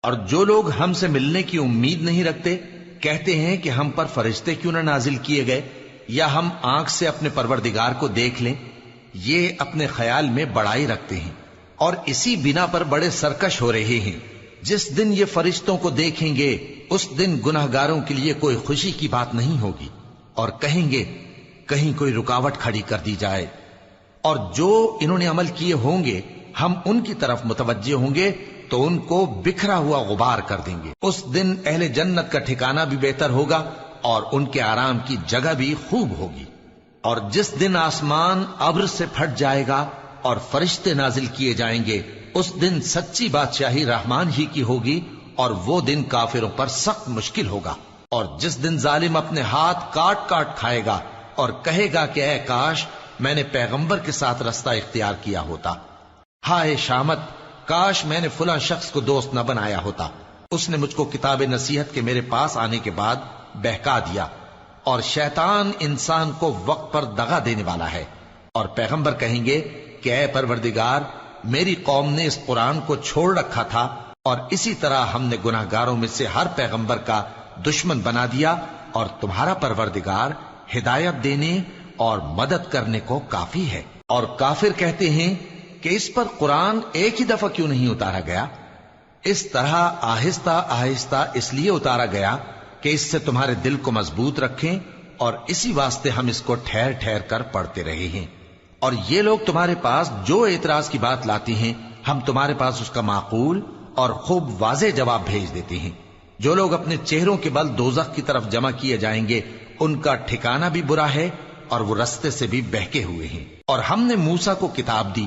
اور جو لوگ ہم سے ملنے کی امید نہیں رکھتے کہتے ہیں کہ ہم پر فرشتے کیوں نہ نازل کیے گئے یا ہم آنکھ سے اپنے پروردگار کو دیکھ لیں. یہ اپنے خیال میں بڑائی رکھتے ہیں اور اسی بنا پر بڑے سرکش ہو رہے ہیں. جس دن یہ فرشتوں کو دیکھیں گے اس دن گناہگاروں کے لیے کوئی خوشی کی بات نہیں ہوگی اور کہیں گے کہیں کوئی رکاوٹ کھڑی کر دی جائے. اور جو انہوں نے عمل کیے ہوں گے ہم ان کی طرف متوجہ ہوں گے تو ان کو بکھرا ہوا غبار کر دیں گے. اس دن اہل جنت کا ٹھکانہ بھی بہتر ہوگا اور ان کے آرام کی جگہ بھی خوب ہوگی. اور جس دن آسمان ابر سے پھٹ جائے گا اور فرشتے نازل کیے جائیں گے اس دن سچی بادشاہی رحمان ہی کی ہوگی اور وہ دن کافروں پر سخت مشکل ہوگا. اور جس دن ظالم اپنے ہاتھ کاٹ کاٹ کھائے گا اور کہے گا کہ اے کاش میں نے پیغمبر کے ساتھ رستہ اختیار کیا ہوتا. ہائے شامت، کاش میں نے فلاں شخص کو دوست نہ بنایا ہوتا. اس نے مجھ کو کتاب نصیحت کے میرے پاس آنے کے بعد بہکا دیا. اور شیطان انسان کو وقت پر دغا دینے والا ہے. اور پیغمبر کہیں گے کہ اے پروردگار، میری قوم نے اس قرآن کو چھوڑ رکھا تھا اور اسی طرح ہم نے گناہگاروں میں سے ہر پیغمبر کا دشمن بنا دیا اور تمہارا پروردگار ہدایت دینے اور مدد کرنے کو کافی ہے. اور کافر کہتے ہیں کہ اس پر قرآن ایک ہی دفعہ کیوں نہیں اتارا گیا؟ اس طرح آہستہ آہستہ اس لیے اتارا گیا کہ اس سے تمہارے دل کو مضبوط رکھیں اور اسی واسطے ہم اس کو ٹھہر ٹھہر کر پڑھتے رہے ہیں. اور یہ لوگ تمہارے پاس جو اعتراض کی بات لاتی ہیں ہم تمہارے پاس اس کا معقول اور خوب واضح جواب بھیج دیتے ہیں. جو لوگ اپنے چہروں کے بل دوزخ کی طرف جمع کیے جائیں گے ان کا ٹھکانہ بھی برا ہے اور وہ رستے سے بھی بہکے ہوئے ہیں. اور ہم نے موسیٰ کو کتاب دی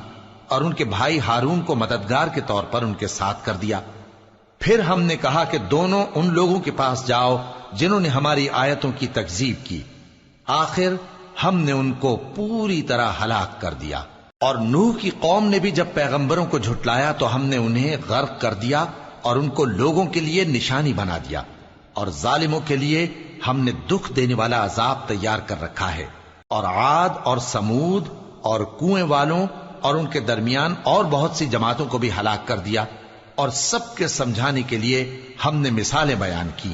اور ان کے بھائی ہارون کو مددگار کے طور پر ان کے ساتھ کر دیا. پھر ہم نے کہا کہ دونوں ان لوگوں کے پاس جاؤ جنہوں نے ہماری آیتوں کی تکذیب کی. آخر ہم نے ان کو پوری طرح ہلاک کر دیا. اور نوح کی قوم نے بھی جب پیغمبروں کو جھٹلایا تو ہم نے انہیں غرق کر دیا اور ان کو لوگوں کے لیے نشانی بنا دیا. اور ظالموں کے لیے ہم نے دکھ دینے والا عذاب تیار کر رکھا ہے. اور عاد اور سمود اور کنویں والوں اور ان کے درمیان اور بہت سی جماعتوں کو بھی ہلاک کر دیا. اور سب کے سمجھانے کے لیے ہم نے مثالیں بیان کی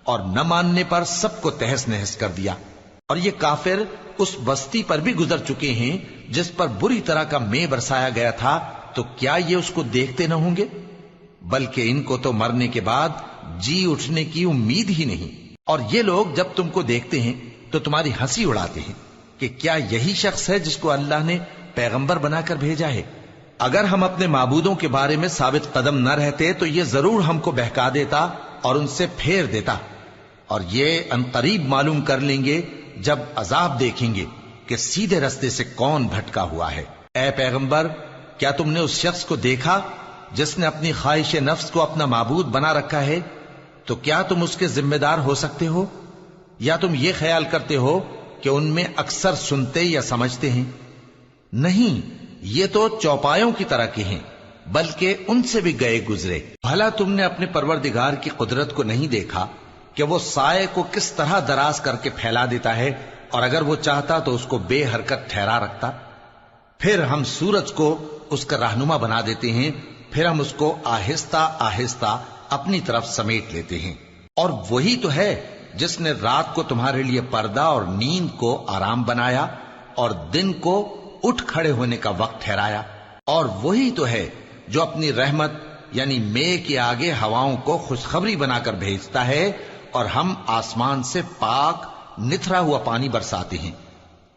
اور نہ ماننے پر سب کو تہس نہس کر دیا. اور یہ کافر اس بستی پر بھی گزر چکے ہیں جس پر بری طرح کا مے برسایا گیا تھا، تو کیا یہ اس کو دیکھتے نہ ہوں گے؟ بلکہ ان کو تو مرنے کے بعد جی اٹھنے کی امید ہی نہیں. اور یہ لوگ جب تم کو دیکھتے ہیں تو تمہاری ہنسی اڑاتے ہیں کہ کیا یہی شخص ہے جس کو اللہ نے پیغمبر بنا کر بھیجا ہے؟ اگر ہم اپنے معبودوں کے بارے میں ثابت قدم نہ رہتے تو یہ ضرور ہم کو بہکا دیتا اور ان سے پھیر دیتا. اور یہ انقریب معلوم کر لیں گے جب عذاب دیکھیں گے کہ سیدھے رستے سے کون بھٹکا ہوا ہے. اے پیغمبر، کیا تم نے اس شخص کو دیکھا جس نے اپنی خواہش نفس کو اپنا معبود بنا رکھا ہے؟ تو کیا تم اس کے ذمہ دار ہو سکتے ہو؟ یا تم یہ خیال کرتے ہو کہ ان میں اکثر سنتے یا سمجھتے ہیں؟ نہیں، یہ تو چوپایوں کی طرح کے ہیں، بلکہ ان سے بھی گئے گزرے. بھلا تم نے اپنے پروردگار کی قدرت کو نہیں دیکھا کہ وہ سائے کو کس طرح دراز کر کے پھیلا دیتا ہے اور اگر وہ چاہتا تو اس کو بے حرکت ٹھہرا رکھتا؟ پھر ہم سورج کو اس کا رہنما بنا دیتے ہیں، پھر ہم اس کو آہستہ آہستہ اپنی طرف سمیٹ لیتے ہیں. اور وہی تو ہے جس نے رات کو تمہارے لیے پردہ اور نیند کو آرام بنایا اور دن کو اٹھ کھڑے ہونے کا وقت ٹھہرایا. اور وہی تو ہے جو اپنی رحمت یعنی مے کے آگے ہواؤں کو خوشخبری بنا کر بھیجتا ہے اور ہم آسمان سے پاک نتھرا ہوا پانی برساتے ہیں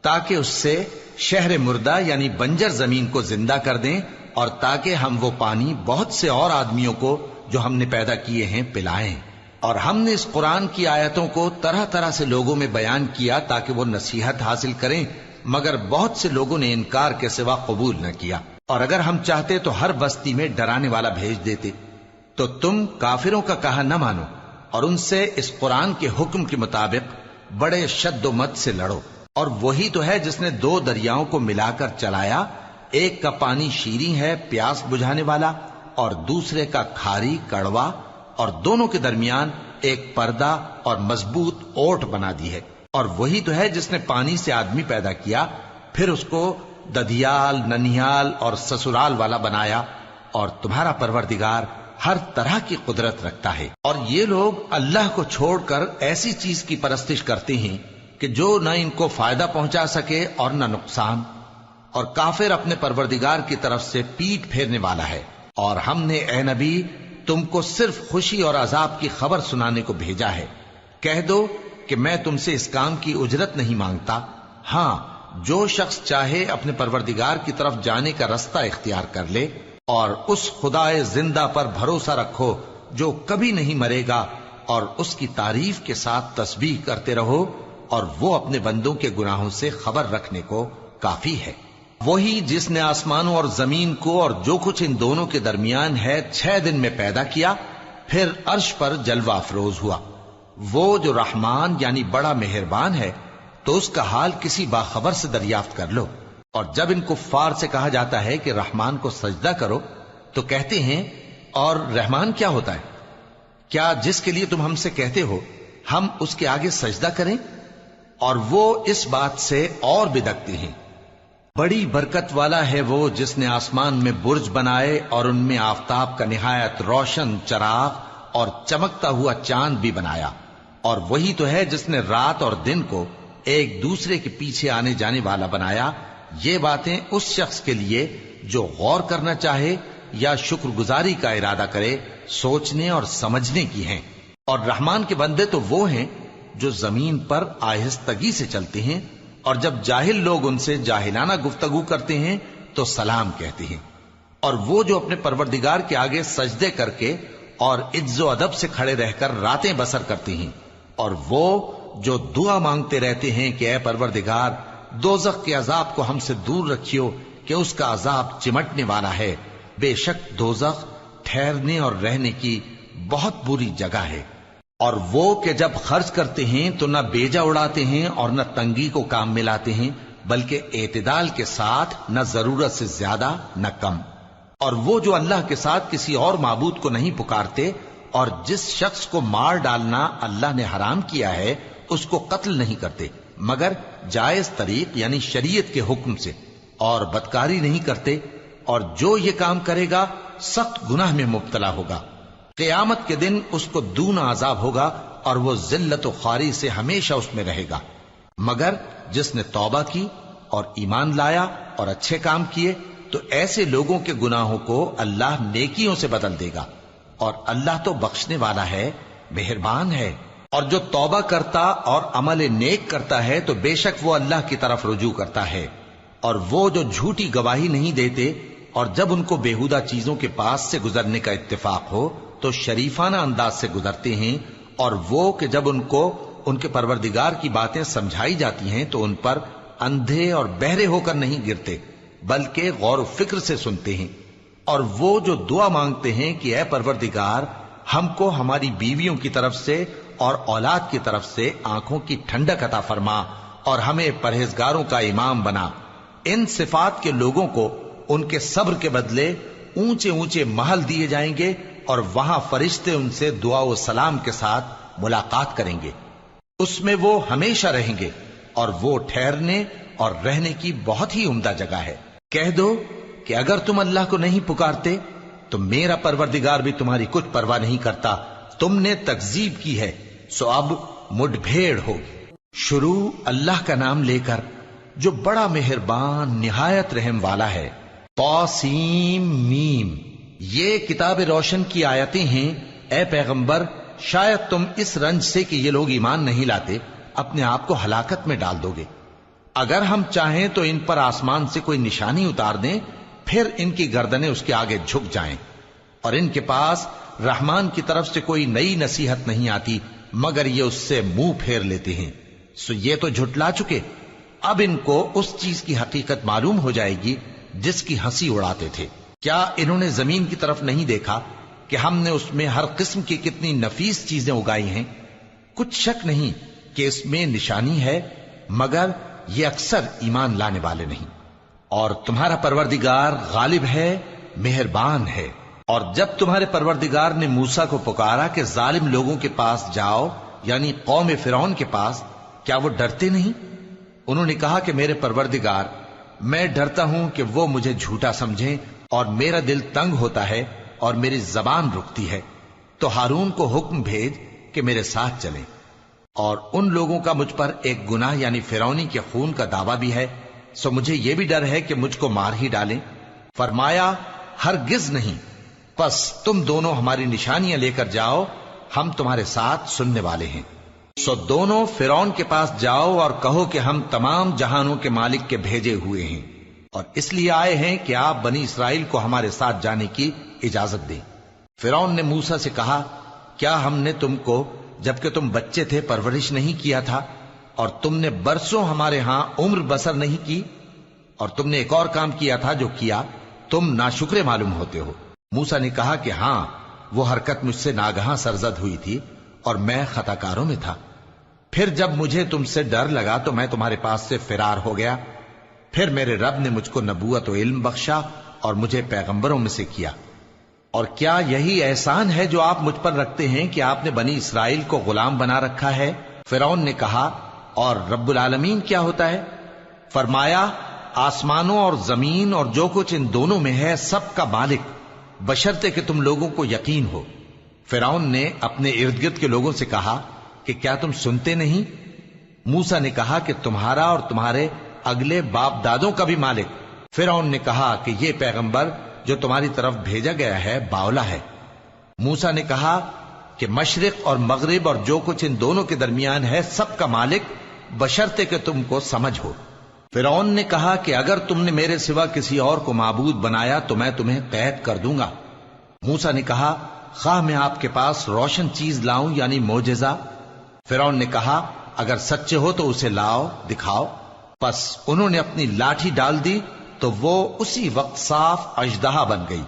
تاکہ اس سے شہر مردہ یعنی بنجر زمین کو زندہ کر دیں اور تاکہ ہم وہ پانی بہت سے اور آدمیوں کو جو ہم نے پیدا کیے ہیں پلائیں. اور ہم نے اس قرآن کی آیتوں کو طرح طرح سے لوگوں میں بیان کیا تاکہ وہ نصیحت حاصل کریں، مگر بہت سے لوگوں نے انکار کے سوا قبول نہ کیا. اور اگر ہم چاہتے تو ہر بستی میں ڈرانے والا بھیج دیتے. تو تم کافروں کا کہا نہ مانو اور ان سے اس قرآن کے حکم کے مطابق بڑے شد و مت سے لڑو. اور وہی تو ہے جس نے دو دریاؤں کو ملا کر چلایا، ایک کا پانی شیریں ہے پیاس بجھانے والا اور دوسرے کا کھاری کڑوا، اور دونوں کے درمیان ایک پردہ اور مضبوط اوٹ بنا دی ہے. اور وہی تو ہے جس نے پانی سے آدمی پیدا کیا، پھر اس کو ددھیال، ننھیال اور سسرال والا بنایا. اور تمہارا پروردگار ہر طرح کی قدرت رکھتا ہے۔ اور یہ لوگ اللہ کو چھوڑ کر ایسی چیز کی پرستش کرتے ہیں کہ جو نہ ان کو فائدہ پہنچا سکے اور نہ نقصان، اور کافر اپنے پروردگار کی طرف سے پیٹ پھیرنے والا ہے۔ اور ہم نے اے نبی تم کو صرف خوشی اور عذاب کی خبر سنانے کو بھیجا ہے۔ کہہ دو کہ میں تم سے اس کام کی اجرت نہیں مانگتا، ہاں جو شخص چاہے اپنے پروردگار کی طرف جانے کا رستہ اختیار کر لے، اور اس خدائے زندہ پر بھروسہ رکھو جو کبھی نہیں مرے گا، اور اس کی تعریف کے ساتھ تسبیح کرتے رہو، اور وہ اپنے بندوں کے گناہوں سے خبر رکھنے کو کافی ہے۔ وہی جس نے آسمانوں اور زمین کو اور جو کچھ ان دونوں کے درمیان ہے 6 دن میں پیدا کیا، پھر عرش پر جلوہ افروز ہوا۔ وہ جو رحمان یعنی بڑا مہربان ہے، تو اس کا حال کسی باخبر سے دریافت کر لو۔ اور جب ان کفار سے کہا جاتا ہے کہ رحمان کو سجدہ کرو، تو کہتے ہیں اور رحمان کیا ہوتا ہے؟ کیا جس کے لیے تم ہم سے کہتے ہو ہم اس کے آگے سجدہ کریں؟ اور وہ اس بات سے اور بدکتے ہیں۔ بڑی برکت والا ہے وہ جس نے آسمان میں برج بنائے اور ان میں آفتاب کا نہایت روشن چراغ اور چمکتا ہوا چاند بھی بنایا۔ اور وہی تو ہے جس نے رات اور دن کو ایک دوسرے کے پیچھے آنے جانے والا بنایا۔ یہ باتیں اس شخص کے لیے جو غور کرنا چاہے یا شکر گزاری کا ارادہ کرے سوچنے اور سمجھنے کی ہیں۔ اور رحمان کے بندے تو وہ ہیں جو زمین پر آہستگی سے چلتے ہیں، اور جب جاہل لوگ ان سے جاہلانہ گفتگو کرتے ہیں تو سلام کہتے ہیں۔ اور وہ جو اپنے پروردگار کے آگے سجدے کر کے اور عز و ادب سے کھڑے رہ کر راتیں بسر کرتے ہیں۔ اور وہ جو دعا مانگتے رہتے ہیں کہ اے پروردگار دوزخ کے عذاب کو ہم سے دور رکھیو کہ اس کا عذاب چمٹنے والا ہے۔ بے شک دوزخ ٹھہرنے اور رہنے کی بہت بری جگہ ہے۔ اور وہ کہ جب خرچ کرتے ہیں تو نہ بیجا اڑاتے ہیں اور نہ تنگی کو کام میں لاتے ہیں، بلکہ اعتدال کے ساتھ، نہ ضرورت سے زیادہ نہ کم۔ اور وہ جو اللہ کے ساتھ کسی اور معبود کو نہیں پکارتے، اور جس شخص کو مار ڈالنا اللہ نے حرام کیا ہے اس کو قتل نہیں کرتے مگر جائز طریق یعنی شریعت کے حکم سے، اور بدکاری نہیں کرتے، اور جو یہ کام کرے گا سخت گناہ میں مبتلا ہوگا۔ قیامت کے دن اس کو دونا عذاب ہوگا، اور وہ ذلت و خواری سے ہمیشہ اس میں رہے گا، مگر جس نے توبہ کی اور ایمان لایا اور اچھے کام کیے تو ایسے لوگوں کے گناہوں کو اللہ نیکیوں سے بدل دے گا، اور اللہ تو بخشنے والا ہے، مہربان ہے۔ اور جو توبہ کرتا اور عمل نیک کرتا ہے تو بے شک وہ اللہ کی طرف رجوع کرتا ہے۔ اور وہ جو جھوٹی گواہی نہیں دیتے، اور جب ان کو بیہودہ چیزوں کے پاس سے گزرنے کا اتفاق ہو تو شریفانہ انداز سے گزرتے ہیں۔ اور وہ کہ جب ان کو ان کے پروردگار کی باتیں سمجھائی جاتی ہیں تو ان پر اندھے اور بہرے ہو کر نہیں گرتے بلکہ غور و فکر سے سنتے ہیں۔ اور وہ جو دعا مانگتے ہیں کہ اے پروردگار ہم کو ہماری بیویوں کی طرف سے اور اولاد کی طرف سے آنکھوں کی ٹھنڈک عطا فرما اور ہمیں پرہیزگاروں کا امام بنا، ان صفات کے لوگوں کو ان کے صبر کے بدلے اونچے اونچے محل دیے جائیں گے، اور وہاں فرشتے ان سے دعا و سلام کے ساتھ ملاقات کریں گے۔ اس میں وہ ہمیشہ رہیں گے، اور وہ ٹھہرنے اور رہنے کی بہت ہی عمدہ جگہ ہے۔ کہہ دو کہ اگر تم اللہ کو نہیں پکارتے تو میرا پروردگار بھی تمہاری کچھ پرواہ نہیں کرتا۔ تم نے تکذیب کی ہے سو اب مڈ بھیڑ ہوگی۔ شروع اللہ کا نام لے کر جو بڑا مہربان نہایت رحم والا ہے۔ طاسیم میم، یہ کتاب روشن کی آیتیں ہیں۔ اے پیغمبر شاید تم اس رنج سے کہ یہ لوگ ایمان نہیں لاتے اپنے آپ کو ہلاکت میں ڈال دو گے۔ اگر ہم چاہیں تو ان پر آسمان سے کوئی نشانی اتار دیں، پھر ان کی گردنیں اس کے آگے جھک جائیں، اور ان کے پاس رحمان کی طرف سے کوئی نئی نصیحت نہیں آتی مگر یہ اس سے منہ پھیر لیتے ہیں۔ سو یہ تو جھٹلا چکے، اب ان کو اس چیز کی حقیقت معلوم ہو جائے گی جس کی ہنسی اڑاتے تھے۔ کیا انہوں نے زمین کی طرف نہیں دیکھا کہ ہم نے اس میں ہر قسم کی کتنی نفیس چیزیں اگائی ہیں؟ کچھ شک نہیں کہ اس میں نشانی ہے، مگر یہ اکثر ایمان لانے والے نہیں۔ اور تمہارا پروردگار غالب ہے، مہربان ہے۔ اور جب تمہارے پروردگار نے موسیٰ کو پکارا کہ ظالم لوگوں کے پاس جاؤ، یعنی قوم فرعون کے پاس، کیا وہ ڈرتے نہیں؟ انہوں نے کہا کہ میرے پروردگار، میں ڈرتا ہوں کہ وہ مجھے جھوٹا سمجھیں، اور میرا دل تنگ ہوتا ہے اور میری زبان رکتی ہے، تو ہارون کو حکم بھیج کہ میرے ساتھ چلیں۔ اور ان لوگوں کا مجھ پر ایک گناہ یعنی فرعونی کے خون کا دعویٰ بھی ہے، سو مجھے یہ بھی ڈر ہے کہ مجھ کو مار ہی ڈالیں۔ فرمایا ہرگز نہیں، پس تم دونوں ہماری نشانیاں لے کر جاؤ، ہم تمہارے ساتھ سننے والے ہیں۔ سو دونوں فرعون کے پاس جاؤ اور کہو کہ ہم تمام جہانوں کے مالک کے بھیجے ہوئے ہیں، اور اس لیے آئے ہیں کہ آپ بنی اسرائیل کو ہمارے ساتھ جانے کی اجازت دیں۔ فرعون نے موسیٰ سے کہا، کیا ہم نے تم کو جبکہ تم بچے تھے پرورش نہیں کیا تھا، اور تم نے برسوں ہمارے ہاں عمر بسر نہیں کی؟ اور تم نے ایک اور کام کیا تھا جو کیا، تم ناشکرے معلوم ہوتے ہو۔ موسیٰ نے کہا کہ ہاں، وہ حرکت مجھ سے ناگہاں سرزد ہوئی تھی اور میں خطا کاروں میں تھا۔ پھر جب مجھے تم سے ڈر لگا تو میں تمہارے پاس سے فرار ہو گیا۔ پھر میرے رب نے مجھ کو نبوت و علم بخشا اور مجھے پیغمبروں میں سے کیا۔ اور کیا یہی احسان ہے جو آپ مجھ پر رکھتے ہیں کہ آپ نے بنی اسرائیل کو غلام بنا رکھا ہے؟ فرعون نے کہا، اور رب العالمین کیا ہوتا ہے؟ فرمایا، آسمانوں اور زمین اور جو کچھ ان دونوں میں ہے سب کا مالک، بشرطے کہ تم لوگوں کو یقین ہو۔ فرعون نے اپنے ارد گرد کے لوگوں سے کہا کہ کیا تم سنتے نہیں؟ موسیٰ نے کہا کہ تمہارا اور تمہارے اگلے باپ دادوں کا بھی مالک۔ فرعون نے کہا کہ یہ پیغمبر جو تمہاری طرف بھیجا گیا ہے باولا ہے۔ موسیٰ نے کہا کہ مشرق اور مغرب اور جو کچھ ان دونوں کے درمیان ہے سب کا مالک، بشرطے کہ تم کو سمجھ ہو۔ فرعون نے کہا کہ اگر تم نے میرے سوا کسی اور کو معبود بنایا تو میں تمہیں قید کر دوں گا۔ موسیٰ نے کہا، خواہ میں آپ کے پاس روشن چیز لاؤں یعنی معجزہ؟ فرعون نے کہا، اگر سچے ہو تو اسے لاؤ، دکھاؤ۔ پس انہوں نے اپنی لاٹھی ڈال دی تو وہ اسی وقت صاف اژدہا بن گئی،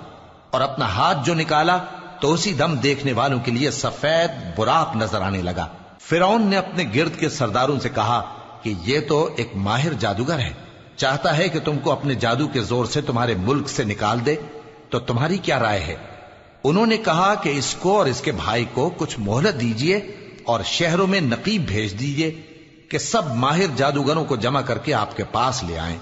اور اپنا ہاتھ جو نکالا تو اسی دم دیکھنے والوں کے لیے سفید براق نظر آنے لگا۔ فرعون نے اپنے گرد کے سرداروں سے کہا کہ یہ تو ایک ماہر جادوگر ہے، چاہتا ہے کہ تم کو اپنے جادو کے زور سے تمہارے ملک سے نکال دے، تو تمہاری کیا رائے ہے؟ انہوں نے کہا کہ اس کو اور اس کے بھائی کو کچھ مہلت دیجیے اور شہروں میں نقیب بھیج دیجیے کہ سب ماہر جادوگروں کو جمع کر کے آپ کے پاس لے آئیں۔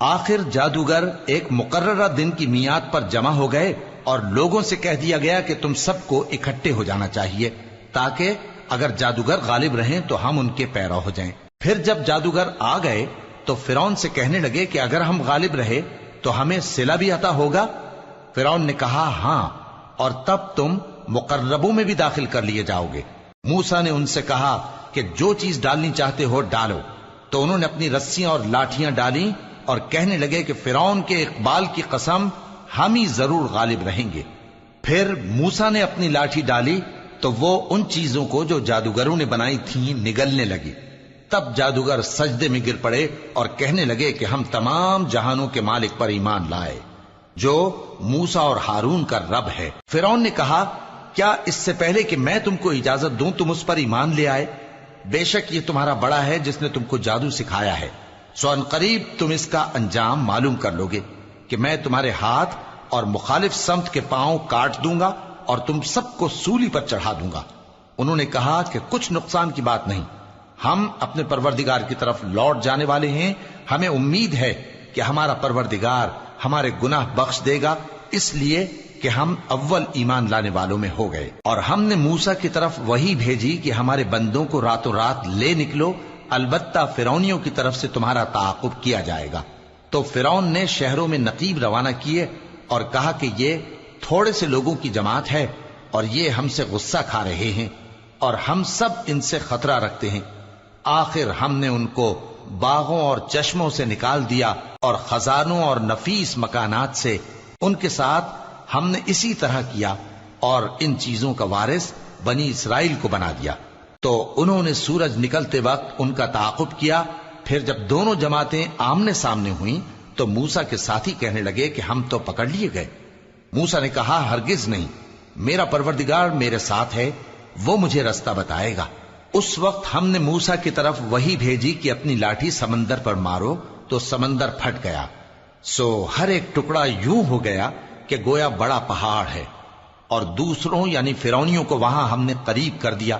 آخر جادوگر ایک مقررہ دن کی میعاد پر جمع ہو گئے اور لوگوں سے کہہ دیا گیا کہ تم سب کو اکٹھے ہو جانا چاہیے تاکہ اگر جادوگر غالب رہیں تو ہم ان کے پیرو ہو جائیں۔ پھر جب جادوگر آ گئے تو فرعون سے کہنے لگے کہ اگر ہم غالب رہے تو ہمیں صلہ بھی عطا ہوگا؟ فرعون نے کہا، ہاں، اور تب تم مقربوں میں بھی داخل کر لیے جاؤ گے۔ موسیٰ نے ان سے کہا کہ جو چیز ڈالنی چاہتے ہو ڈالو، تو انہوں نے اپنی رسیاں اور لاٹھیاں ڈالیں اور کہنے لگے کہ فرعون کے اقبال کی قسم، ہم ہی ضرور غالب رہیں گے۔ پھر موسیٰ نے اپنی لاٹھی ڈالی تو وہ ان چیزوں کو جو جادوگروں نے بنائی تھیں نگلنے لگی۔ تب جادوگر سجدے میں گر پڑے اور کہنے لگے کہ ہم تمام جہانوں کے مالک پر ایمان لائے جو موسیٰ اور ہارون کا رب ہے۔ فرعون نے کہا، کیا اس سے پہلے کہ میں تم کو اجازت دوں تم اس پر ایمان لے آئے؟ بے شک یہ تمہارا بڑا ہے جس نے تم کو جادو سکھایا ہے، سو ان قریب تم اس کا انجام معلوم کر لوگے کہ میں تمہارے ہاتھ اور مخالف سمت کے پاؤں کاٹ دوں گا اور تم سب کو سولی پر چڑھا دوں گا۔ انہوں نے کہا کہ کچھ نقصان کی بات نہیں، ہم اپنے پروردگار کی طرف لوٹ جانے والے ہیں، ہمیں امید ہے کہ ہمارا پروردگار ہمارے گناہ بخش دے گا، اس لیے کہ ہم اول ایمان لانے والوں میں ہو گئے۔ اور ہم نے موسیٰ کی طرف وحی بھیجی کہ ہمارے بندوں کو راتوں رات لے نکلو، البتہ فرعونیوں کی طرف سے تمہارا تعاقب کیا جائے گا۔ تو فرعون نے شہروں میں نقیب روانہ کیے اور کہا کہ یہ تھوڑے سے لوگوں کی جماعت ہے اور یہ ہم سے غصہ کھا رہے ہیں اور ہم سب ان سے خطرہ رکھتے ہیں۔ آخر ہم نے ان کو باغوں اور چشموں سے نکال دیا اور خزانوں اور نفیس مکانات سے، ان کے ساتھ ہم نے اسی طرح کیا اور ان چیزوں کا وارث بنی اسرائیل کو بنا دیا۔ تو انہوں نے سورج نکلتے وقت ان کا تعاقب کیا۔ پھر جب دونوں جماعتیں آمنے سامنے ہوئیں تو موسیٰ کے ساتھی کہنے لگے کہ ہم تو پکڑ لیے گئے۔ موسیٰ نے کہا، ہرگز نہیں، میرا پروردگار میرے ساتھ ہے، وہ مجھے رستہ بتائے گا۔ اس وقت ہم نے موسیٰ کی طرف وحی بھیجی کہ اپنی لاٹھی سمندر پر مارو، تو سمندر پھٹ گیا، سو ہر ایک ٹکڑا یوں ہو گیا کہ گویا بڑا پہاڑ ہے، اور دوسروں یعنی فرعونیوں کو وہاں ہم نے قریب کر دیا،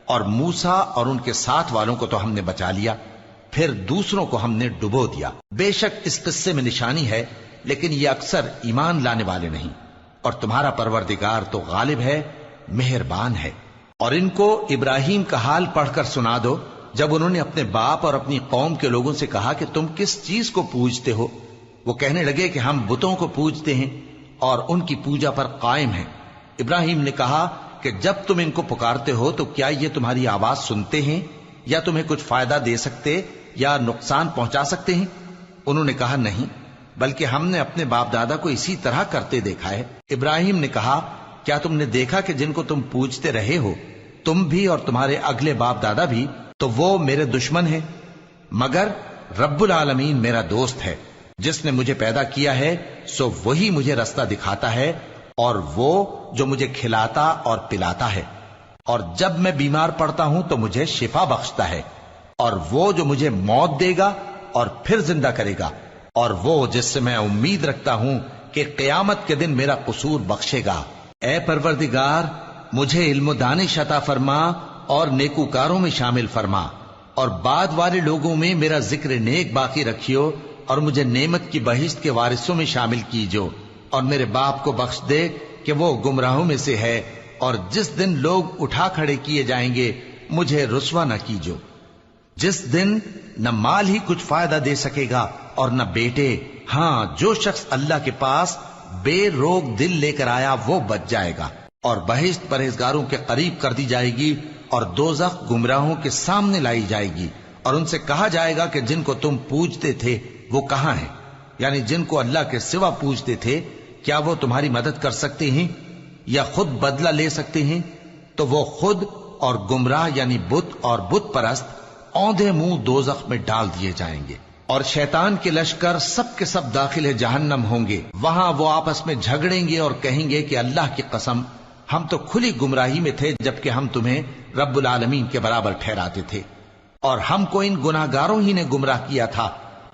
اور موسیٰ اور ان کے ساتھ والوں کو تو ہم نے بچا لیا، پھر دوسروں کو ہم نے ڈبو دیا۔ بے شک اس قصے میں نشانی ہے، لیکن یہ اکثر ایمان لانے والے نہیں۔ اور تمہارا پروردگار تو غالب ہے، مہربان ہے۔ اور ان کو ابراہیم کا حال پڑھ کر سنا دو جب انہوں نے اپنے باپ اور اپنی قوم کے لوگوں سے کہا کہ تم کس چیز کو پوجتے ہو؟ وہ کہنے لگے کہ ہم بتوں کو پوجتے ہیں اور ان کی پوجا پر قائم ہیں۔ ابراہیم نے کہا کہ جب تم ان کو پکارتے ہو تو کیا یہ تمہاری آواز سنتے ہیں یا تمہیں کچھ فائدہ دے سکتے یا نقصان پہنچا سکتے ہیں؟ انہوں نے کہا نہیں، بلکہ ہم نے اپنے باپ دادا کو اسی طرح کرتے دیکھا ہے۔ ابراہیم نے کہا کیا تم نے دیکھا کہ جن کو تم پوجتے رہے ہو تم بھی اور تمہارے اگلے باپ دادا بھی، تو وہ میرے دشمن ہیں، مگر رب العالمین میرا دوست ہے۔ جس نے مجھے پیدا کیا ہے سو وہی مجھے رستہ دکھاتا ہے، اور وہ جو مجھے کھلاتا اور پلاتا ہے، اور جب میں بیمار پڑتا ہوں تو مجھے شفا بخشتا ہے، اور وہ جو مجھے موت دے گا اور پھر زندہ کرے گا، اور وہ جس سے میں امید رکھتا ہوں کہ قیامت کے دن میرا قصور بخشے گا۔ اے پروردگار، مجھے علم و دانش عطا فرما اور نیکوکاروں میں شامل فرما، اور بعد والے لوگوں میں میرا ذکر نیک باقی رکھیو، اور مجھے نعمت کی بہشت کے وارثوں میں شامل کیجو، اور میرے باپ کو بخش دے کہ وہ گمراہوں میں سے ہے، اور جس دن لوگ اٹھا کھڑے کیے جائیں گے مجھے رسوا نہ کیجو، جس دن نہ مال ہی کچھ فائدہ دے سکے گا اور نہ بیٹے۔ ہاں، جو شخص اللہ کے پاس بے روک دل لے کر آیا وہ بچ جائے گا، اور بہشت پرہیزگاروں کے قریب کر دی جائے گی، اور دوزخ گمراہوں کے سامنے لائی جائے گی، اور ان سے کہا جائے گا کہ جن کو تم پوجتے تھے وہ کہاں ہیں؟ یعنی جن کو اللہ کے سوا پوجتے تھے، کیا وہ تمہاری مدد کر سکتے ہیں یا خود بدلہ لے سکتے ہیں؟ تو وہ خود اور گمراہ یعنی بت اور بت پرست اوندھے منہ دوزخ میں ڈال دیے جائیں گے، اور شیطان کے لشکر سب کے سب داخل جہنم ہوں گے۔ وہاں وہ آپس میں جھگڑیں گے اور کہیں گے کہ اللہ کی قسم ہم تو کھلی گمراہی میں تھے جبکہ ہم تمہیں رب العالمین کے برابر ٹھہراتے تھے، اور ہم کو ان گناہگاروں ہی نے گمراہ کیا تھا،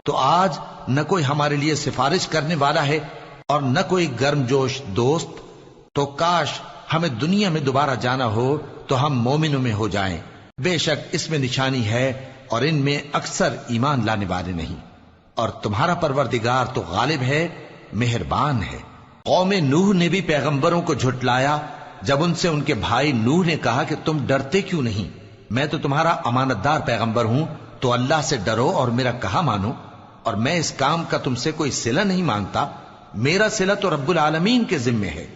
تو آج نہ کوئی ہمارے لیے سفارش کرنے والا ہے اور نہ کوئی گرم جوش دوست، تو کاش ہمیں دنیا میں دوبارہ جانا ہو تو ہم مومنوں میں ہو جائیں۔ بے شک اس میں نشانی ہے اور ان میں اکثر ایمان لانے والے نہیں، اور تمہارا پروردگار تو غالب ہے، مہربان ہے۔ قوم نوح نے بھی پیغمبروں کو جھٹلایا جب ان سے ان کے بھائی نوح نے کہا کہ تم ڈرتے کیوں نہیں؟ میں تو تمہارا امانت دار پیغمبر ہوں، تو اللہ سے ڈرو اور میرا کہا مانو، اور میں اس کام کا تم سے کوئی صلہ نہیں مانگتا، میرا صلہ تو رب العالمین کے ذمے ہے،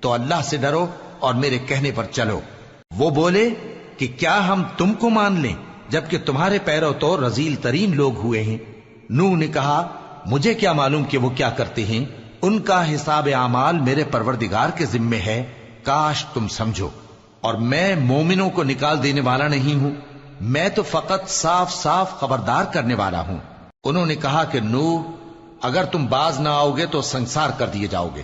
تو اللہ سے ڈرو اور میرے کہنے پر چلو۔ وہ بولے کہ کیا ہم تم کو مان لیں جبکہ تمہارے پیرو تو رذیل ترین لوگ ہوئے ہیں؟ نوح نے کہا مجھے کیا معلوم کہ وہ کیا کرتے ہیں، ان کا حساب اعمال میرے پروردگار کے ذمے ہے، کاش تم سمجھو۔ اور میں مومنوں کو نکال دینے والا نہیں ہوں، میں تو فقط صاف صاف خبردار کرنے والا ہوں۔ انہوں نے کہا کہ نوح اگر تم باز نہ آؤ گے تو سنسار کر دیے جاؤ گے۔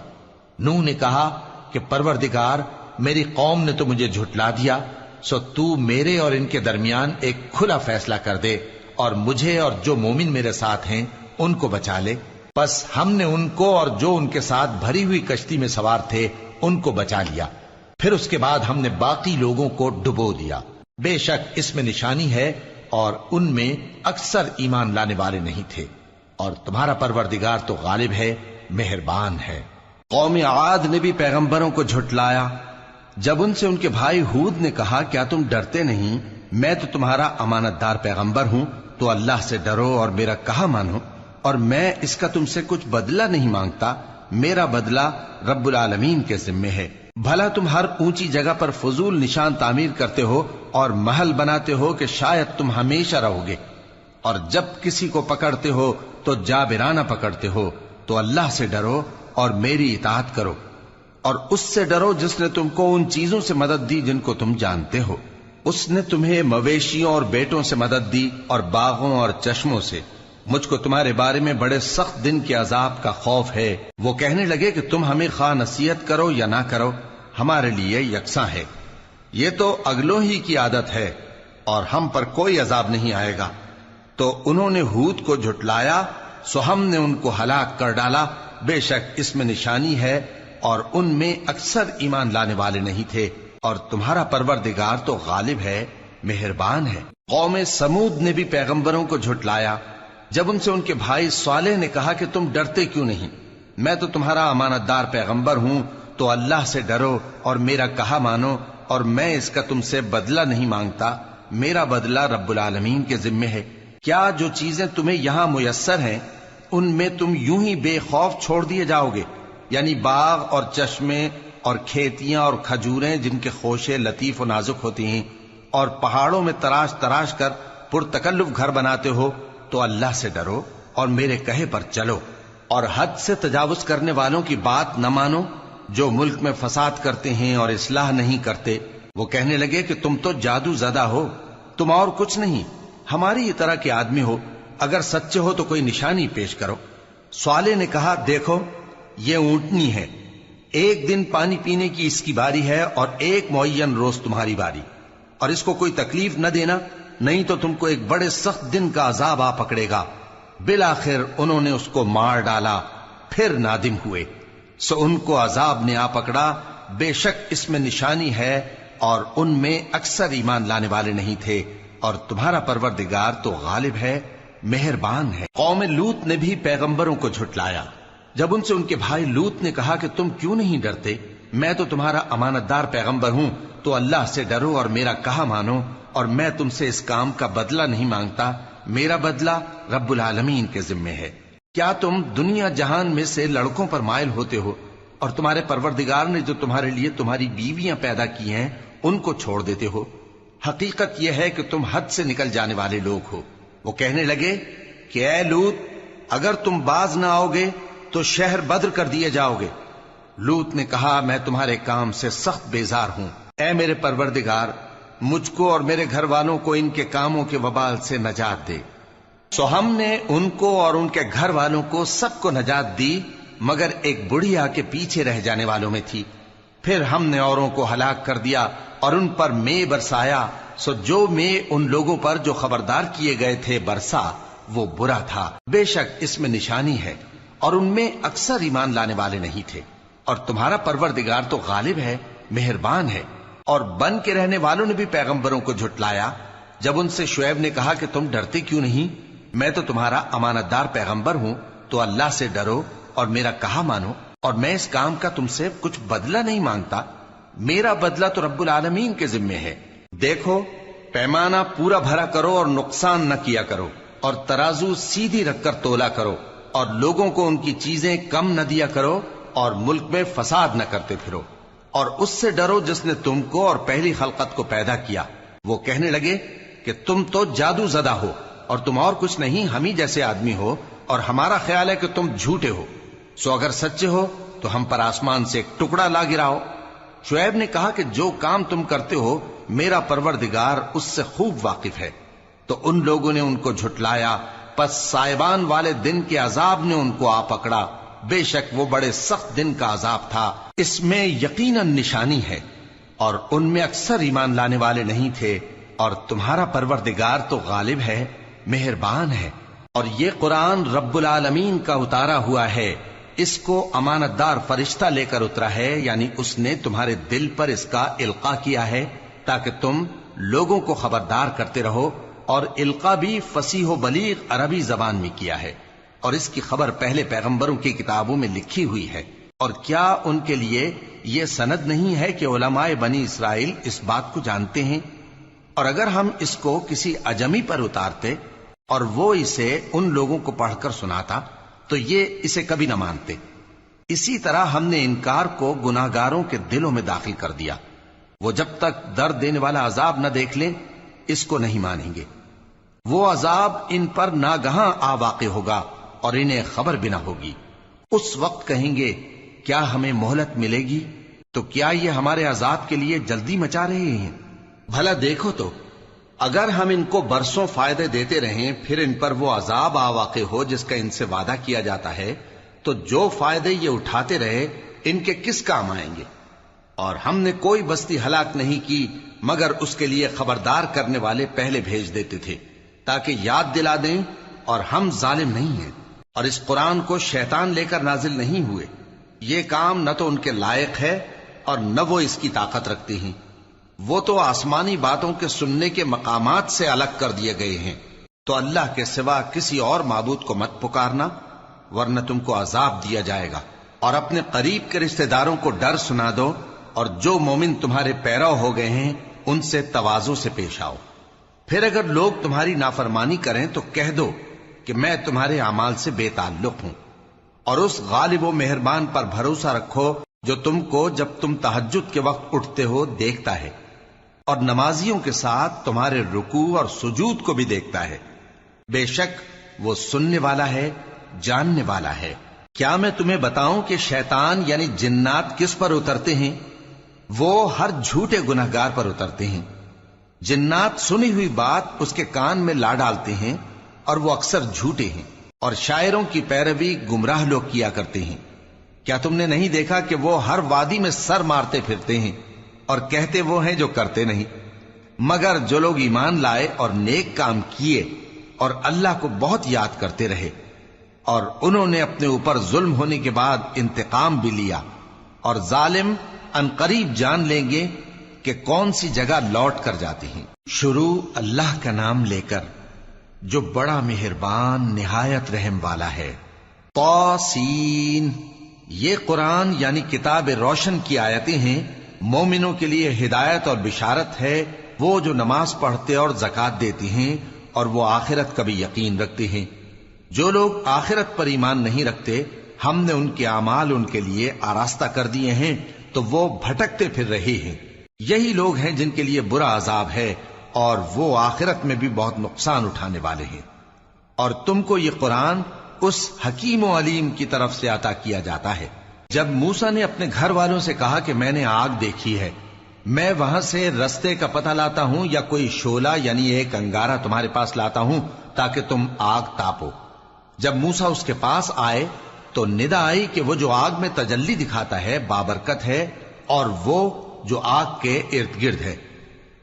نوح نے کہا کہ پروردگار، میری قوم نے تو مجھے جھٹلا دیا، سو تو میرے اور ان کے درمیان ایک کھلا فیصلہ کر دے، اور مجھے اور جو مومن میرے ساتھ ہیں ان کو بچا لے۔ بس ہم نے ان کو اور جو ان کے ساتھ بھری ہوئی کشتی میں سوار تھے ان کو بچا لیا، پھر اس کے بعد ہم نے باقی لوگوں کو ڈبو دیا۔ بے شک اس میں نشانی ہے اور ان میں اکثر ایمان لانے والے نہیں تھے، اور تمہارا پروردگار تو غالب ہے، مہربان ہے۔ قوم عاد نے بھی پیغمبروں کو جھٹلایا جب ان سے ان کے بھائی ہود نے کہا کیا تم ڈرتے نہیں؟ میں تو تمہارا امانت دار پیغمبر ہوں، تو اللہ سے ڈرو اور میرا کہا مانو، اور میں اس کا تم سے کچھ بدلہ نہیں مانگتا، میرا بدلہ رب العالمین کے ذمے ہے۔ بھلا تم ہر اونچی جگہ پر فضول نشان تعمیر کرتے ہو اور محل بناتے ہو کہ شاید تم ہمیشہ رہو گے، اور جب کسی کو پکڑتے ہو تو جابرانہ پکڑتے ہو، تو اللہ سے ڈرو اور میری اطاعت کرو، اور اس سے ڈرو جس نے تم کو ان چیزوں سے مدد دی جن کو تم جانتے ہو۔ اس نے تمہیں مویشیوں اور بیٹوں سے مدد دی اور باغوں اور چشموں سے۔ مجھ کو تمہارے بارے میں بڑے سخت دن کے عذاب کا خوف ہے۔ وہ کہنے لگے کہ تم ہمیں خواہ نصیحت کرو یا نہ کرو، ہمارے لیے یکساں ہے، یہ تو اگلوں ہی کی عادت ہے اور ہم پر کوئی عذاب نہیں آئے گا۔ تو انہوں نے ہود کو جھٹلایا، سو ہم نے ان کو ہلاک کر ڈالا۔ بے شک اس میں نشانی ہے اور ان میں اکثر ایمان لانے والے نہیں تھے، اور تمہارا پروردگار تو غالب ہے، مہربان ہے۔ قوم سمود نے بھی پیغمبروں کو جھٹلایا جب ان سے ان کے بھائی صالح نے کہا کہ تم ڈرتے کیوں نہیں؟ میں تو تمہارا امانت دار پیغمبر ہوں، تو اللہ سے ڈرو اور میرا کہا مانو، اور میں اس کا تم سے بدلہ نہیں مانگتا، میرا بدلہ رب العالمین کے ذمے ہے۔ کیا جو چیزیں تمہیں یہاں میسر ہیں ان میں تم یوں ہی بے خوف چھوڑ دیے جاؤ گے؟ یعنی باغ اور چشمے اور کھیتیاں اور کھجوریں جن کے خوشے لطیف و نازک ہوتی ہیں، اور پہاڑوں میں تراش تراش کر پرتکلف گھر بناتے ہو، تو اللہ سے ڈرو اور میرے کہے پر چلو، اور حد سے تجاوز کرنے والوں کی بات نہ مانو جو ملک میں فساد کرتے ہیں اور اصلاح نہیں کرتے۔ وہ کہنے لگے کہ تم تو جادو زدہ ہو، تم اور کچھ نہیں، ہماری طرح کے آدمی ہو، اگر سچے ہو تو کوئی نشانی پیش کرو۔ صالح نے کہا دیکھو یہ اونٹنی ہے، ایک دن پانی پینے کی اس کی باری ہے اور ایک معین روز تمہاری باری، اور اس کو کوئی تکلیف نہ دینا، نہیں تو تم کو ایک بڑے سخت دن کا عذاب آ پکڑے گا۔ بالآخر انہوں نے اس کو مار ڈالا، پھر نادم ہوئے، سو ان کو عذاب نے آ پکڑا، بے شک اس میں نشانی ہے، اور ان میں اکثر ایمان لانے والے نہیں تھے، اور تمہارا پروردگار تو غالب ہے، مہربان ہے۔ قوم لوط نے بھی پیغمبروں کو جھٹلایا۔ جب ان سے ان کے بھائی لوط نے کہا کہ تم کیوں نہیں ڈرتے، میں تو تمہارا امانت دار پیغمبر ہوں، تو اللہ سے ڈرو اور میرا کہا مانو، اور میں تم سے اس کام کا بدلہ نہیں مانگتا، میرا بدلہ رب العالمین کے ذمے ہے۔ کیا تم دنیا جہان میں سے لڑکوں پر مائل ہوتے ہو، اور تمہارے پروردگار نے جو تمہارے لیے تمہاری بیویاں پیدا کی ہیں ان کو چھوڑ دیتے ہو؟ حقیقت یہ ہے کہ تم حد سے نکل جانے والے لوگ ہو۔ وہ کہنے لگے کہ اے لوط، اگر تم باز نہ آؤ گے تو شہر بدر کر دیے جاؤ گے۔ لوط نے کہا میں تمہارے کام سے سخت بیزار ہوں، اے میرے پروردگار مجھ کو اور میرے گھر والوں کو ان کے کاموں کے وبال سے نجات دے۔ سو ہم نے ان کو اور ان کے گھر والوں کو سب کو نجات دی، مگر ایک بڑھیا کے پیچھے رہ جانے والوں میں تھی۔ پھر ہم نے اوروں کو ہلاک کر دیا اور ان پر مے برسایا، سو جو مے ان لوگوں پر جو خبردار کیے گئے تھے برسا، وہ برا تھا۔ بے شک اس میں نشانی ہے، اور ان میں اکثر ایمان لانے والے نہیں تھے، اور تمہارا پروردگار تو غالب ہے، مہربان ہے۔ اور بن کے رہنے والوں نے بھی پیغمبروں کو جھٹلایا۔ جب ان سے شعیب نے کہا کہ تم ڈرتے کیوں نہیں، میں تو تمہارا امانت دار پیغمبر ہوں، تو اللہ سے ڈرو اور میرا کہا مانو، اور میں اس کام کا تم سے کچھ بدلہ نہیں مانگتا، میرا بدلہ تو رب العالمین کے ذمے ہے۔ دیکھو پیمانہ پورا بھرا کرو اور نقصان نہ کیا کرو، اور ترازو سیدھی رکھ کر تولا کرو، اور لوگوں کو ان کی چیزیں کم نہ دیا کرو، اور ملک میں فساد نہ کرتے پھرو، اور اس سے ڈرو جس نے تم کو اور پہلی خلقت کو پیدا کیا۔ وہ کہنے لگے کہ تم تو جادو زدہ ہو، اور تم اور کچھ نہیں، ہم ہی جیسے آدمی ہو، اور ہمارا خیال ہے کہ تم جھوٹے ہو، سو اگر سچے ہو تو ہم پر آسمان سے ایک ٹکڑا لا گراؤ۔ شعیب نے کہا کہ جو کام تم کرتے ہو میرا پروردگار اس سے خوب واقف ہے۔ تو ان لوگوں نے ان کو جھٹلایا، پس سائبان والے دن کے عذاب نے ان کو آ پکڑا، بے شک وہ بڑے سخت دن کا عذاب تھا، اس میں یقیناً نشانی ہے، اور ان میں اکثر ایمان لانے والے نہیں تھے، اور تمہارا پروردگار تو غالب ہے، مہربان ہے۔ اور یہ قرآن رب العالمین کا اتارا ہوا ہے، اس کو امانت دار فرشتہ لے کر اترا ہے، یعنی اس نے تمہارے دل پر اس کا القاء کیا ہے تاکہ تم لوگوں کو خبردار کرتے رہو، اور القاء بھی فصیح و بلیغ عربی زبان میں کیا ہے، اور اس کی خبر پہلے پیغمبروں کی کتابوں میں لکھی ہوئی ہے۔ اور کیا ان کے لیے یہ سند نہیں ہے کہ علماء بنی اسرائیل اس بات کو جانتے ہیں؟ اور اگر ہم اس کو کسی اجمی پر اتارتے اور وہ اسے ان لوگوں کو پڑھ کر سناتا تو یہ اسے کبھی نہ مانتے۔ اسی طرح ہم نے انکار کو گناہگاروں کے دلوں میں داخل کر دیا، وہ جب تک درد دینے والا عذاب نہ دیکھ لیں اس کو نہیں مانیں گے۔ وہ عذاب ان پر ناگہاں آ واقع ہوگا اور انہیں خبر بھی نہ ہوگی۔ اس وقت کہیں گے کیا ہمیں مہلت ملے گی؟ تو کیا یہ ہمارے عذاب کے لیے جلدی مچا رہے ہیں؟ بھلا دیکھو تو اگر ہم ان کو برسوں فائدے دیتے رہیں پھر ان پر وہ عذاب آ واقع ہو جس کا ان سے وعدہ کیا جاتا ہے، تو جو فائدے یہ اٹھاتے رہے ان کے کس کام آئیں گے؟ اور ہم نے کوئی بستی ہلاک نہیں کی مگر اس کے لیے خبردار کرنے والے پہلے بھیج دیتے تھے تاکہ یاد دلا دیں، اور ہم ظالم نہیں ہیں۔ اور اس قرآن کو شیطان لے کر نازل نہیں ہوئے، یہ کام نہ تو ان کے لائق ہے اور نہ وہ اس کی طاقت رکھتے ہیں، وہ تو آسمانی باتوں کے سننے کے مقامات سے الگ کر دیے گئے ہیں۔ تو اللہ کے سوا کسی اور معبود کو مت پکارنا ورنہ تم کو عذاب دیا جائے گا۔ اور اپنے قریب کے رشتہ داروں کو ڈر سنا دو، اور جو مومن تمہارے پیرو ہو گئے ہیں ان سے تواضع سے پیش آؤ۔ پھر اگر لوگ تمہاری نافرمانی کریں تو کہہ دو کہ میں تمہارے اعمال سے بے تعلق ہوں، اور اس غالب و مہربان پر بھروسہ رکھو جو تم کو جب تم تہجد کے وقت اٹھتے ہو دیکھتا ہے، اور نمازیوں کے ساتھ تمہارے رکوع اور سجود کو بھی دیکھتا ہے۔ بے شک وہ سننے والا ہے، جاننے والا ہے۔ کیا میں تمہیں بتاؤں کہ شیطان یعنی جنات کس پر اترتے ہیں؟ وہ ہر جھوٹے گنہگار پر اترتے ہیں۔ جنات سنی ہوئی بات اس کے کان میں لا ڈالتے ہیں، اور وہ اکثر جھوٹے ہیں، اور شاعروں کی پیروی گمراہ لوگ کیا کرتے ہیں۔ کیا تم نے نہیں دیکھا کہ وہ ہر وادی میں سر مارتے پھرتے ہیں، اور کہتے وہ ہیں جو کرتے نہیں؟ مگر جو لوگ ایمان لائے اور نیک کام کیے اور اللہ کو بہت یاد کرتے رہے، اور انہوں نے اپنے اوپر ظلم ہونے کے بعد انتقام بھی لیا، اور ظالم عنقریب جان لیں گے کہ کون سی جگہ لوٹ کر جاتے ہیں۔ شروع اللہ کا نام لے کر جو بڑا مہربان نہایت رحم والا ہے۔ طاسین، یہ قرآن یعنی کتاب روشن کی آیتیں ہیں، مومنوں کے لیے ہدایت اور بشارت ہے، وہ جو نماز پڑھتے اور زکوٰۃ دیتے ہیں اور وہ آخرت کا بھی یقین رکھتے ہیں۔ جو لوگ آخرت پر ایمان نہیں رکھتے، ہم نے ان کے اعمال ان کے لیے آراستہ کر دیے ہیں تو وہ بھٹکتے پھر رہے ہیں۔ یہی لوگ ہیں جن کے لیے برا عذاب ہے، اور وہ آخرت میں بھی بہت نقصان اٹھانے والے ہیں۔ اور تم کو یہ قرآن اس حکیم و علیم کی طرف سے عطا کیا جاتا ہے۔ جب موسیٰ نے اپنے گھر والوں سے کہا کہ میں نے آگ دیکھی ہے، میں وہاں سے رستے کا پتہ لاتا ہوں یا کوئی شعلہ یعنی ایک انگارہ تمہارے پاس لاتا ہوں تاکہ تم آگ تاپو۔ جب موسیٰ اس کے پاس آئے تو ندا آئی کہ وہ جو آگ میں تجلی دکھاتا ہے بابرکت ہے، اور وہ جو آگ کے ارد گرد ہے،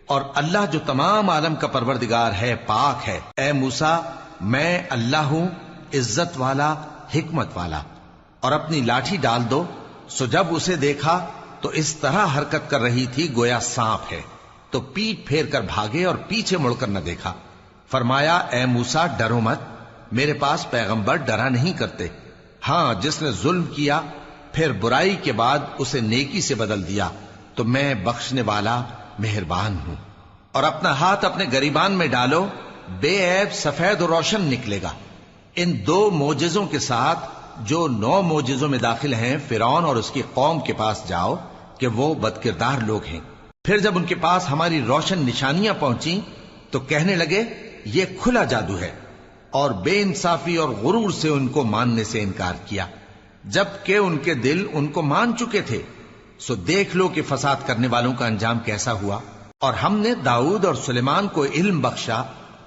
اور اللہ جو تمام عالم کا پروردگار ہے پاک ہے۔ اے موسیٰ، میں اللہ ہوں، عزت والا، حکمت والا، اور اپنی لاٹھی ڈال دو۔ سو جب اسے دیکھا تو اس طرح حرکت کر رہی تھی گویا سانپ ہے، تو پیٹ پھیر کر بھاگے اور پیچھے مڑ کر نہ دیکھا۔ فرمایا اے موسیٰ ڈرو مت، میرے پاس پیغمبر ڈرا نہیں کرتے۔ ہاں، جس نے ظلم کیا پھر برائی کے بعد اسے نیکی سے بدل دیا تو میں بخشنے والا مہربان ہوں۔ اور اپنا ہاتھ اپنے گریبان میں ڈالو، بے عیب سفید و روشن نکلے گا۔ ان 2 معجزوں کے ساتھ جو 9 معجزوں میں داخل ہیں فرعون اور اس کی قوم کے پاس جاؤ کہ وہ بدکردار لوگ ہیں۔ پھر جب ان کے پاس ہماری روشن نشانیاں پہنچیں تو کہنے لگے یہ کھلا جادو ہے، اور بے انصافی اور غرور سے ان کو ماننے سے انکار کیا، جبکہ ان کے دل ان کو مان چکے تھے۔ سو دیکھ لو کہ فساد کرنے والوں کا انجام کیسا ہوا۔ اور ہم نے داؤد اور سلیمان کو علم بخشا،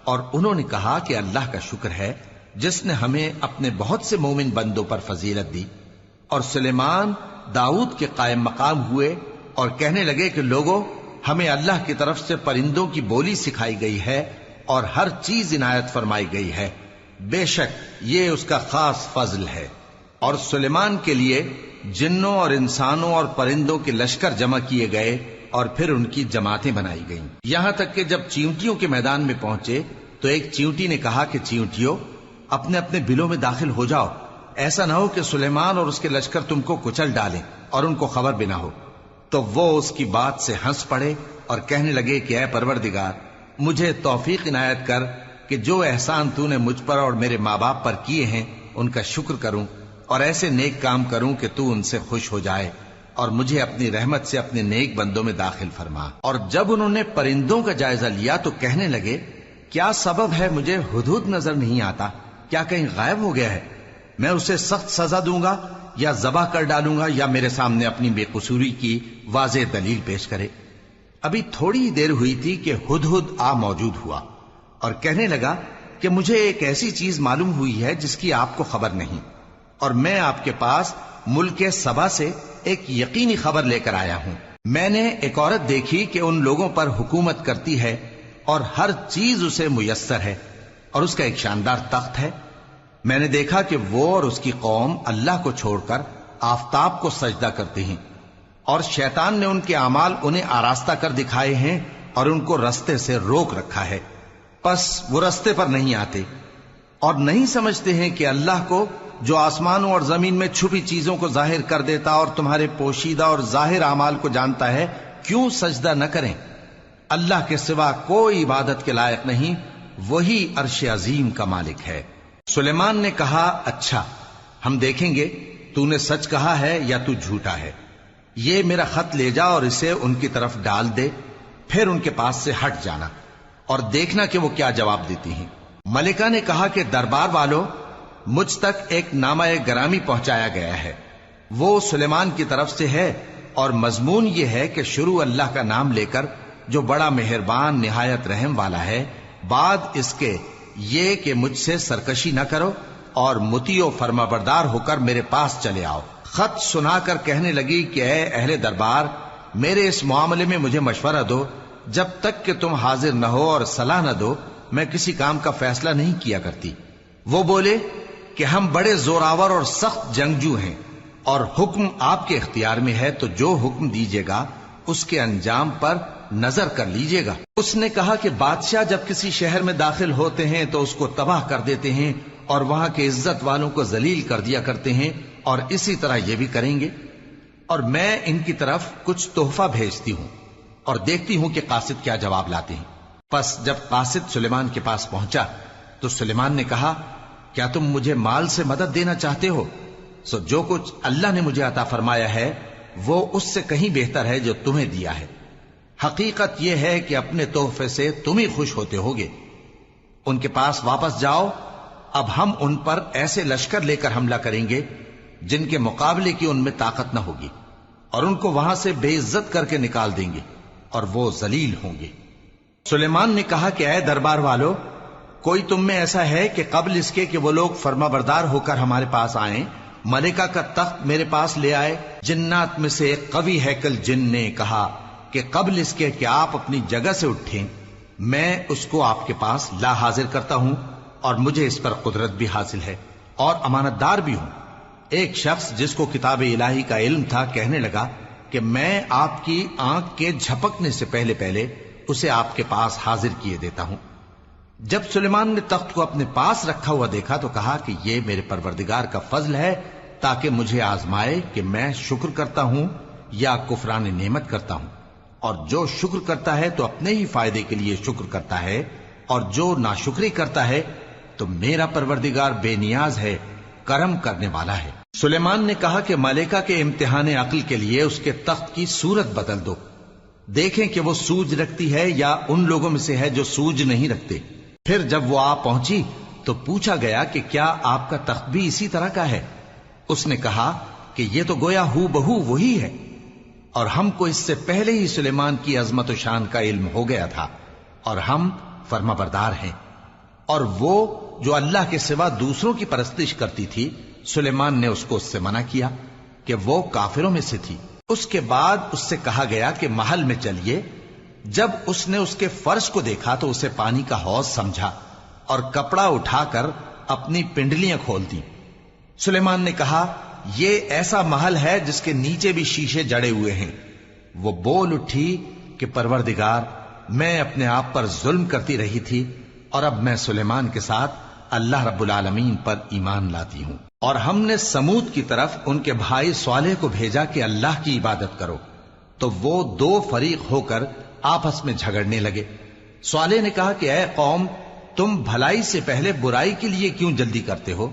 اور انہوں نے کہا کہ اللہ کا شکر ہے جس نے ہمیں اپنے بہت سے مومن بندوں پر فضیلت دی۔ اور سلیمان داؤد کے قائم مقام ہوئے اور کہنے لگے کہ لوگوں، ہمیں اللہ کی طرف سے پرندوں کی بولی سکھائی گئی ہے اور ہر چیز عنایت فرمائی گئی ہے، بے شک یہ اس کا خاص فضل ہے۔ اور سلیمان کے لیے جنوں اور انسانوں اور پرندوں کے لشکر جمع کیے گئے، اور پھر ان کی جماعتیں بنائی گئیں، یہاں تک کہ جب چیونٹیوں کے میدان میں پہنچے تو ایک چیونٹی نے کہا کہ چیونٹیوں، اپنے اپنے بلوں میں داخل ہو جاؤ، ایسا نہ ہو کہ سلیمان اور اس کے لشکر تم کو کچل ڈالیں اور ان کو خبر بھی نہ ہو۔ تو وہ اس کی بات سے ہنس پڑے اور کہنے لگے کہ اے پروردگار، مجھے توفیق عنایت کر کہ جو احسان تو نے مجھ پر اور میرے ماں باپ پر کیے ہیں ان کا شکر کروں، اور ایسے نیک کام کروں کہ تو ان سے خوش ہو جائے، اور مجھے اپنی رحمت سے اپنے نیک بندوں میں داخل فرما۔ اور جب انہوں نے پرندوں کا جائزہ لیا تو کہنے لگے کیا سبب ہے مجھے ہدہد نظر نہیں آتا؟ کیا کہیں غائب ہو گیا ہے؟ میں اسے سخت سزا دوں گا یا ذبح کر ڈالوں گا، یا میرے سامنے اپنی بے قصوری کی واضح دلیل پیش کرے۔ ابھی تھوڑی ہی دیر ہوئی تھی کہ ہدہد آ موجود ہوا اور کہنے لگا کہ مجھے ایک ایسی چیز معلوم ہوئی ہے جس کی آپ کو خبر نہیں، اور میں آپ کے پاس ملک سبا سے ایک یقینی خبر لے کر آیا ہوں۔ میں نے ایک عورت دیکھی کہ ان لوگوں پر حکومت کرتی ہے اور ہر چیز اسے میسر ہے، اور اس کا ایک شاندار تخت ہے۔ میں نے دیکھا کہ وہ اور اس کی قوم اللہ کو چھوڑ کر آفتاب کو سجدہ کرتے ہیں، اور شیطان نے ان کے اعمال انہیں آراستہ کر دکھائے ہیں اور ان کو رستے سے روک رکھا ہے، پس وہ رستے پر نہیں آتے اور نہیں سمجھتے ہیں کہ اللہ کو جو آسمانوں اور زمین میں چھپی چیزوں کو ظاہر کر دیتا اور تمہارے پوشیدہ اور ظاہر اعمال کو جانتا ہے، کیوں سجدہ نہ کریں؟ اللہ کے سوا کوئی عبادت کے لائق نہیں، وہی عرش عظیم کا مالک ہے۔ سلیمان نے کہا، اچھا ہم دیکھیں گے تو نے سچ کہا ہے یا تو جھوٹا ہے۔ یہ میرا خط لے جا اور اسے ان کی طرف ڈال دے، پھر ان کے پاس سے ہٹ جانا اور دیکھنا کہ وہ کیا جواب دیتی ہیں۔ ملکہ نے کہا کہ دربار والوں، مجھ تک ایک نامہ گرامی پہنچایا گیا ہے، وہ سلیمان کی طرف سے ہے، اور مضمون یہ ہے کہ شروع اللہ کا نام لے کر جو بڑا مہربان نہایت رحم والا ہے، بعد اس کے یہ کہ مجھ سے سرکشی نہ کرو اور مطیع و فرما بردار ہو کر میرے پاس چلے آؤ۔ خط سنا کر کہنے لگی کہ اے اہل دربار، میرے اس معاملے میں مجھے مشورہ دو، جب تک کہ تم حاضر نہ ہو اور صلاح نہ دو میں کسی کام کا فیصلہ نہیں کیا کرتی۔ وہ بولے کہ ہم بڑے زوراور اور سخت جنگجو ہیں، اور حکم آپ کے اختیار میں ہے، تو جو حکم دیجیے گا اس کے انجام پر نظر کر لیجیے گا۔ اس نے کہا کہ بادشاہ جب کسی شہر میں داخل ہوتے ہیں تو اس کو تباہ کر دیتے ہیں اور وہاں کے عزت والوں کو ذلیل کر دیا کرتے ہیں، اور اسی طرح یہ بھی کریں گے، اور میں ان کی طرف کچھ تحفہ بھیجتی ہوں اور دیکھتی ہوں کہ قاصد کیا جواب لاتے ہیں۔ پس جب قاصد سلیمان کے پاس پہنچا تو سلیمان نے کہا، کیا تم مجھے مال سے مدد دینا چاہتے ہو؟ سو جو کچھ اللہ نے مجھے عطا فرمایا ہے وہ اس سے کہیں بہتر ہے جو تمہیں دیا ہے۔ حقیقت یہ ہے کہ اپنے تحفے سے تم ہی خوش ہوتے ہوگے۔ ان کے پاس واپس جاؤ، اب ہم ان پر ایسے لشکر لے کر حملہ کریں گے جن کے مقابلے کی ان میں طاقت نہ ہوگی، اور ان کو وہاں سے بے عزت کر کے نکال دیں گے اور وہ ذلیل ہوں گے۔ سلیمان نے کہا کہ اے دربار والو، کوئی تم میں ایسا ہے کہ قبل اس کے کہ وہ لوگ فرما بردار ہو کر ہمارے پاس آئیں، ملکہ کا تخت میرے پاس لے آئے؟ جنات میں سے ایک قوی ہیکل جن نے کہا کہ قبل اس کے کہ آپ اپنی جگہ سے اٹھیں میں اس کو آپ کے پاس لا حاضر کرتا ہوں، اور مجھے اس پر قدرت بھی حاصل ہے اور امانت دار بھی ہوں۔ ایک شخص جس کو کتاب الہی کا علم تھا کہنے لگا کہ میں آپ کی آنکھ کے جھپکنے سے پہلے پہلے اسے آپ کے پاس حاضر کیے دیتا ہوں۔ جب سلیمان نے تخت کو اپنے پاس رکھا ہوا دیکھا تو کہا کہ یہ میرے پروردگار کا فضل ہے تاکہ مجھے آزمائے کہ میں شکر کرتا ہوں یا کفران نعمت کرتا ہوں، اور جو شکر کرتا ہے تو اپنے ہی فائدے کے لیے شکر کرتا ہے، اور جو ناشکری کرتا ہے تو میرا پروردگار بے نیاز ہے، کرم کرنے والا ہے۔ سلیمان نے کہا کہ ملکہ کے امتحان عقل کے لیے اس کے تخت کی صورت بدل دو، دیکھیں کہ وہ سوج رکھتی ہے یا ان لوگوں میں سے ہے جو سوج نہیں رکھتے۔ پھر جب وہ آ پہنچی تو پوچھا گیا کہ کیا آپ کا تخت بھی اسی طرح کا ہے؟ اس نے کہا کہ یہ تو گویا ہو بہو وہی ہے، اور ہم کو اس سے پہلے ہی سلیمان کی عظمت و شان کا علم ہو گیا تھا، اور ہم فرما بردار ہیں۔ اور وہ جو اللہ کے سوا دوسروں کی پرستش کرتی تھی، سلیمان نے اس کو اس سے منع کیا کہ وہ کافروں میں سے تھی۔ اس کے بعد اس سے کہا گیا کہ محل میں چلیے۔ جب اس نے اس کے فرش کو دیکھا تو اسے پانی کا حوض سمجھا اور کپڑا اٹھا کر اپنی پنڈلیاں کھول دی۔ سلیمان نے کہا، یہ ایسا محل ہے جس کے نیچے بھی شیشے جڑے ہوئے ہیں۔ وہ بول اٹھی کہ پروردگار، میں اپنے آپ پر ظلم کرتی رہی تھی، اور اب میں سلیمان کے ساتھ اللہ رب العالمین پر ایمان لاتی ہوں۔ اور ہم نے سمود کی طرف ان کے بھائی صالح کو بھیجا کہ اللہ کی عبادت کرو، تو وہ دو فریق ہو کر آپس میں جھگڑنے لگے۔ صالح نے کہا کہ اے قوم، تم بھلائی سے پہلے برائی کے لیے کیوں جلدی کرتے ہو،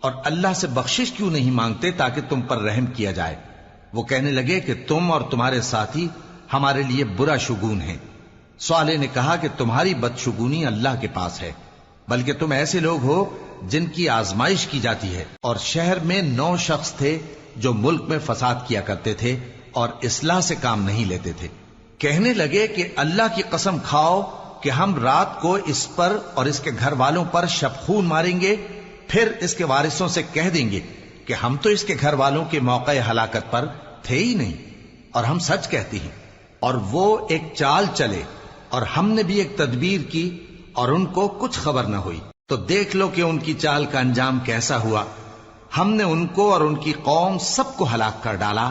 اور اللہ سے بخشش کیوں نہیں مانگتے تاکہ تم پر رحم کیا جائے؟ وہ کہنے لگے کہ تم اور تمہارے ساتھی ہمارے لیے برا شگون ہیں۔ صالح نے کہا کہ تمہاری بدشگونی اللہ کے پاس ہے، بلکہ تم ایسے لوگ ہو جن کی آزمائش کی جاتی ہے۔ اور شہر میں 9 شخص تھے جو ملک میں فساد کیا کرتے تھے اور اصلاح سے کام نہیں لیتے تھے۔ کہنے لگے کہ اللہ کی قسم کھاؤ کہ ہم رات کو اس پر اور اس کے گھر والوں پر شبخون ماریں گے، پھر اس کے وارثوں سے کہہ دیں گے کہ ہم تو اس کے گھر والوں کے موقع ہلاکت پر تھے ہی نہیں، اور ہم سچ کہتے ہیں۔ اور وہ ایک چال چلے، اور ہم نے بھی ایک تدبیر کی، اور ان کو کچھ خبر نہ ہوئی۔ تو دیکھ لو کہ ان کی چال کا انجام کیسا ہوا۔ ہم نے ان کو اور ان کی قوم سب کو ہلاک کر ڈالا۔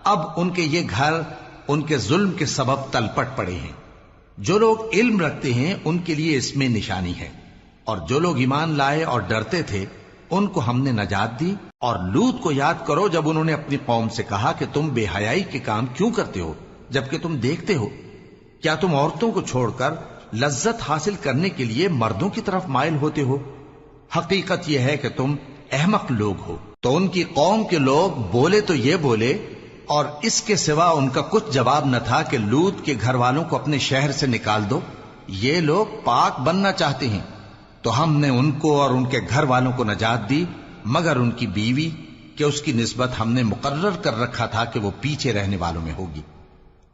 اب ان کے یہ گھر ان کے ظلم کے سبب تلپٹ پڑے ہیں۔ جو لوگ علم رکھتے ہیں ان کے لیے اس میں نشانی ہے، اور جو لوگ ایمان لائے اور ڈرتے تھے ان کو ہم نے نجات دی۔ اور لوط کو یاد کرو جب انہوں نے اپنی قوم سے کہا کہ تم بے حیائی کے کام کیوں کرتے ہو جبکہ تم دیکھتے ہو؟ کیا تم عورتوں کو چھوڑ کر لذت حاصل کرنے کے لیے مردوں کی طرف مائل ہوتے ہو؟ حقیقت یہ ہے کہ تم احمق لوگ ہو۔ تو ان کی قوم کے لوگ بولے تو یہ بولے، اور اس کے سوا ان کا کچھ جواب نہ تھا کہ لوط کے گھر والوں کو اپنے شہر سے نکال دو، یہ لوگ پاک بننا چاہتے ہیں۔ تو ہم نے ان کو اور ان کے گھر والوں کو نجات دی، مگر ان کی بیوی کہ اس کی نسبت ہم نے مقرر کر رکھا تھا کہ وہ پیچھے رہنے والوں میں ہوگی۔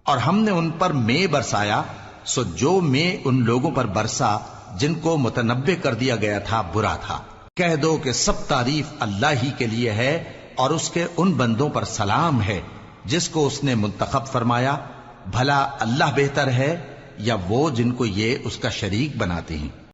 اور ہم نے ان پر مے برسایا، سو جو مے ان لوگوں پر برسا جن کو متنبع کر دیا گیا تھا برا تھا۔ کہہ دو کہ سب تعریف اللہ ہی کے لیے ہے، اور اس کے ان بندوں پر سلام ہے جس کو اس نے منتخب فرمایا۔ بھلا اللہ بہتر ہے یا وہ جن کو یہ اس کا شریک بناتے ہیں؟